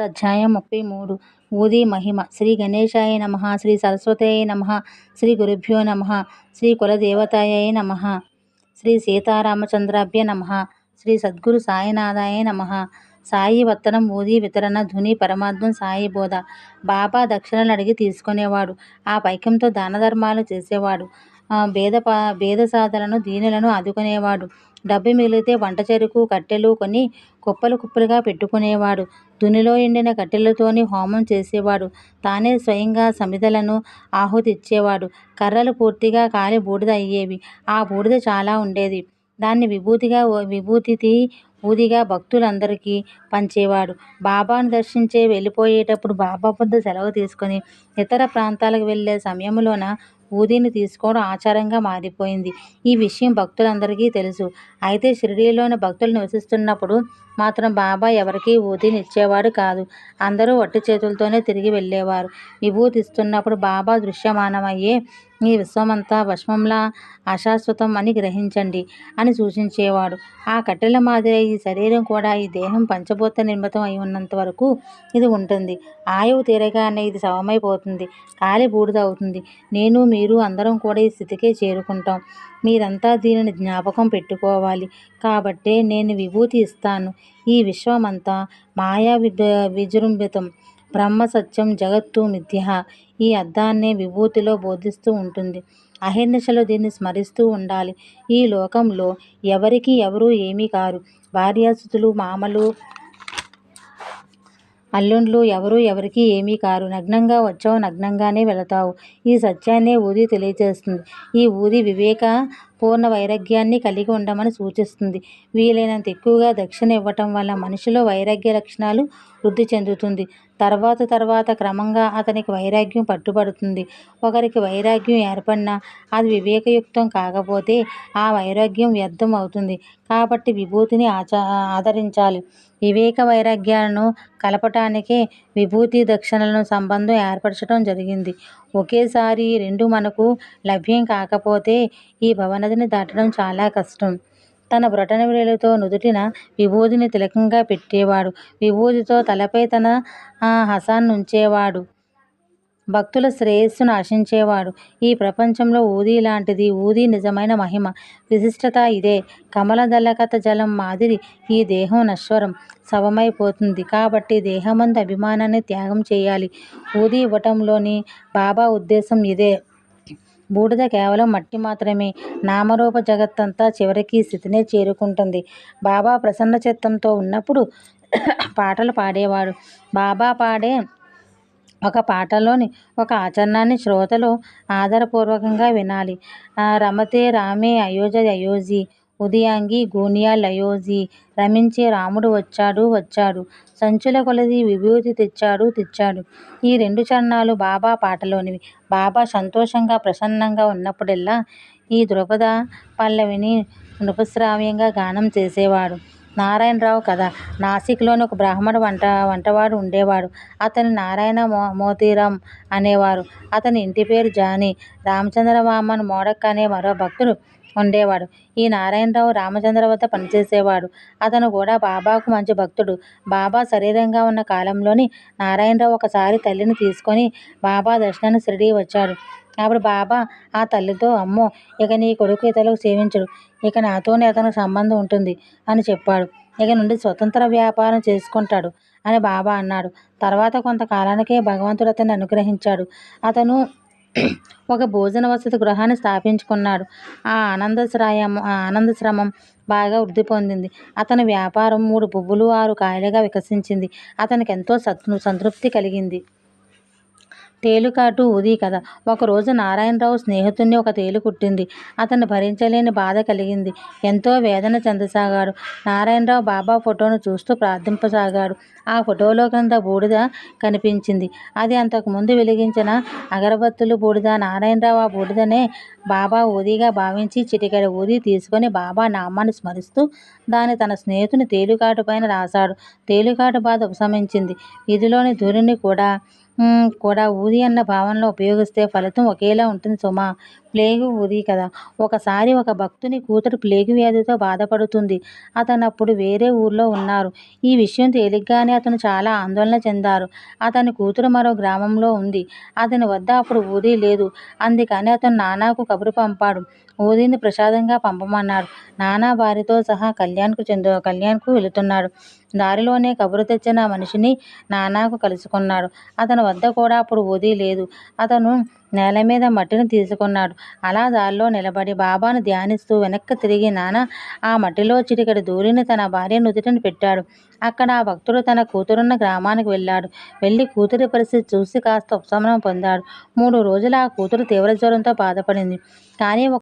అధ్యాయం 33 ఊది మహిమ. శ్రీ గణేశాయ నమః. శ్రీ సరస్వతయే నమః. శ్రీ గురుభ్యో నమః. శ్రీ కులదేవతాయై నమః. శ్రీ సీతారామచంద్రాభ్య నమః. శ్రీ సద్గురు సాయినాథాయ నమః. సాయి వత్తనం ఊది వితరణ ధుని పరమార్థం సాయి బోధ. బాబా దక్షిణలు అడిగి తీసుకునేవాడు. ఆ పైకంతో దాన ధర్మాలు చేసేవాడు. భేద సాధలను దీనులను ఆదుకునేవాడు. డబ్బు మిగిలితే వంట చెరుకు కట్టెలు కొని కుప్పలు కుప్పలుగా పెట్టుకునేవాడు. దునిలో ఎండిన కట్టెలతోని హోమం చేసేవాడు. తానే స్వయంగా సమిధలను ఆహుతి ఇచ్చేవాడు. కర్రలు పూర్తిగా కాలి బూడిద అయ్యేవి. ఆ బూడిద చాలా ఉండేది. దాన్ని విభూతి ఊదిగా భక్తులందరికీ పంచేవాడు. బాబాను దర్శించే వెళ్ళిపోయేటప్పుడు బాబా వద్ద సెలవు తీసుకొని ఇతర ప్రాంతాలకు వెళ్ళే సమయంలోన ఊదిని తీసుకోవడం ఆచారంగా మారిపోయింది. ఈ విషయం భక్తులందరికీ తెలుసు. అయితే షిరిడీలోని భక్తులు నివసిస్తున్నప్పుడు మాత్రం బాబా ఎవరికీ ఊదిని ఇచ్చేవాడు కాదు. అందరూ వట్టి చేతులతోనే తిరిగి వెళ్ళేవారు. విభూతి ఇస్తున్నప్పుడు బాబా దృశ్యమానమయ్యే ఈ విశ్వమంతా భస్మంలా అశాశ్వతం అని గ్రహించండి అని సూచించేవాడు. ఆ కట్టెల మాదిరి ఈ శరీరం కూడా ఈ దేహం పంచభూత నిర్మితం అయి ఉన్నంత వరకు ఇది ఉంటుంది. ఆయువు తీరగానే ఇది శవమైపోతుంది, కాలి బూడిద అవుతుంది. నేను మీరు అందరం కూడా ఈ స్థితికే చేరుకుంటాం. మీరంతా దీనిని జ్ఞాపకం పెట్టుకోవాలి. కాబట్టే నేను విభూతి ఇస్తాను. ఈ విశ్వమంతా మాయా విజృంభితం, బ్రహ్మ సత్యం, జగత్తు మిథ్య. ఈ అర్థాన్నే విభూతిలో బోధిస్తూ ఉంటుంది. అహర్నిశలు దీన్ని స్మరిస్తూ ఉండాలి. ఈ లోకంలో ఎవరికి ఎవరు ఏమీ కారు. భార్యాసుతులు, మామలు, అల్లుండ్లు ఎవరు ఎవరికి ఏమీ కారు. నగ్నంగా వచ్చావు, నగ్నంగానే వెళతావు. ఈ సత్యాన్నే ఊది తెలియజేస్తుంది. ఈ ఊది వివేక పూర్ణ వైరాగ్యాన్ని కలిగి ఉండమని సూచిస్తుంది. వీలైనంత ఎక్కువగా దక్షిణ ఇవ్వటం వల్ల మనిషిలో వైరాగ్య లక్షణాలు వృద్ధి చెందుతుంది. తర్వాత క్రమంగా అతనికి వైరాగ్యం పట్టుబడుతుంది. ఒకరికి వైరాగ్యం ఏర్పడినా అది వివేకయుక్తం కాకపోతే ఆ వైరాగ్యం వ్యర్థం అవుతుంది. కాబట్టి విభూతిని ఆదరించాలి. వివేక వైరాగ్యాలను కలపటానికే విభూతి దక్షిణలను సంబంధం ఏర్పరచడం జరిగింది. ఒకేసారి రెండు మనకు లభ్యం కాకపోతే ఈ భవనదిని దాటడం చాలా కష్టం. తన బ్రొటనవేలుతో నుదుటిన విభూతిని తిలకంగా పెట్టేవాడు. విభూతితో తలపై తన హసాన్నుంచేవాడు. భక్తుల శ్రేయస్సును ఆశించేవాడు. ఈ ప్రపంచంలో ఊది లాంటిది. ఊది నిజమైన మహిమ, విశిష్టత ఇదే. కమలదళకత జలం మాదిరి ఈ దేహం నశ్వరం, శవమైపోతుంది. కాబట్టి దేహమందు అభిమానాన్ని త్యాగం చేయాలి. ఊది ఇవ్వటంలోని బాబా ఉద్దేశం ఇదే. బూడిద కేవలం మట్టి మాత్రమే. నామరూప జగత్తంతా చివరికి ఈ స్థితినే చేరుకుంటుంది. బాబా ప్రసన్న చిత్తంతో ఉన్నప్పుడు పాటలు పాడేవాడు. బాబా పాడే ఒక పాటలోని ఒక ఆచరణాన్ని శ్రోతలు ఆదరపూర్వకంగా వినాలి. రమతే రామే అయోజి ఉదయాంగి గోనియా లయోజి. రమించే రాముడు వచ్చాడు, సంచుల కొలది విభూతి తెచ్చాడు. ఈ రెండు చరణాలు బాబా పాటలోనివి. బాబా సంతోషంగా ప్రసన్నంగా ఉన్నప్పుడల్లా ఈ ద్రుపద పల్లవిని నృపశ్రావ్యంగా గానం చేసేవాడు. నారాయణరావు కథ. నాసిక్లోని ఒక బ్రాహ్మణ వంటవాడు ఉండేవాడు. అతని నారాయణ మోతీరాం అనేవారు. అతని ఇంటి పేరు జానీ. రామచంద్రవామన్ మోడక్ అనే మరో భక్తుడు ఉండేవాడు. ఈ నారాయణరావు రామచంద్ర వద్ద పనిచేసేవాడు. అతను కూడా బాబాకు మంచి భక్తుడు. బాబా శరీరంగా ఉన్న కాలంలోని నారాయణరావు ఒకసారి తల్లిని తీసుకొని బాబా దర్శనానికి షిరిడీ వచ్చాడు. అప్పుడు బాబా ఆ తల్లితో, అమ్మో, ఇక నీ కొడుకు ఇతరులకు సేవించడు, ఇక నాతోనే అతనికి సంబంధం ఉంటుంది అని చెప్పాడు. ఇక నుండి స్వతంత్ర వ్యాపారం చేసుకుంటాడు అని బాబా అన్నాడు. తర్వాత కొంతకాలానికే భగవంతుడు అతన్ని అనుగ్రహించాడు. అతను ఒక భోజన వసతి గృహాన్ని స్థాపించుకున్నాడు. ఆ ఆనందశ్రమం బాగా వృద్ధి పొందింది. అతని వ్యాపారం 3 పువ్వులు 6 కాయలుగా వికసించింది. అతనికి ఎంతో సంతృప్తి కలిగింది. తేలుకాటు ఊది కథ. ఒకరోజు నారాయణరావు స్నేహితుణ్ణి ఒక తేలు కుట్టింది. అతన్ని భరించలేని బాధ కలిగింది. ఎంతో వేదన చెందసాగాడు. నారాయణరావు బాబా ఫోటోను చూస్తూ ప్రార్థింపసాగాడు. ఆ ఫోటోలో కింద బూడిద కనిపించింది. అది అంతకుముందు వెలిగించిన అగరబత్తులు బూడిద. నారాయణరావు ఆ బూడిదనే బాబా ఊదిగా భావించి చిటికెడు ఊది తీసుకొని బాబా నామాన్ని స్మరిస్తూ దాన్ని తన స్నేహితుని తేలుకాటు పైన రాశాడు. తేలుకాటు బాధ ఉపశమించింది. వీధిలోని ధూళిని కూడా ఊది అన్న భావనలో ఉపయోగిస్తే ఫలితం ఒకేలా ఉంటుంది సుమా. ప్లేగు ఊది కదా. ఒకసారి ఒక భక్తుని కూతురు ప్లేగు వ్యాధితో బాధపడుతుంది. అతనప్పుడు వేరే ఊర్లో ఉన్నారు. ఈ విషయం తేలిగ్గానే అతను చాలా ఆందోళన చెందారు. అతని కూతురు మరో గ్రామంలో ఉంది. అతని వద్ద అప్పుడు ఊది లేదు. అందుకని అతను నానాకు కబురు పంపాడు. ఊదిని ప్రసాదంగా పంపమన్నాడు. నానా భార్యతో సహా కళ్యాణ్కు వెళుతున్నాడు. దారిలోనే కబురు తెచ్చిన మనిషిని నానాకు కలుసుకున్నాడు. అతని వద్ద కూడా అప్పుడు ఊది లేదు. అతను నేల మీద మట్టిని తీసుకున్నాడు. అలా దారిలో నిలబడి బాబాను ధ్యానిస్తూ వెనక్కి తిరిగి నానా ఆ మట్టిలో చిటికెడు ధూళిని తన భార్య నుదుటిన పెట్టాడు. అక్కడ ఆ భక్తుడు తన కూతురున్న గ్రామానికి వెళ్ళాడు. వెళ్ళి కూతురి పరిస్థితి చూసి కాస్త ఉపశమనం పొందాడు. 3 రోజులు ఆ కూతురు తీవ్ర జ్వరంతో బాధపడింది. కానీ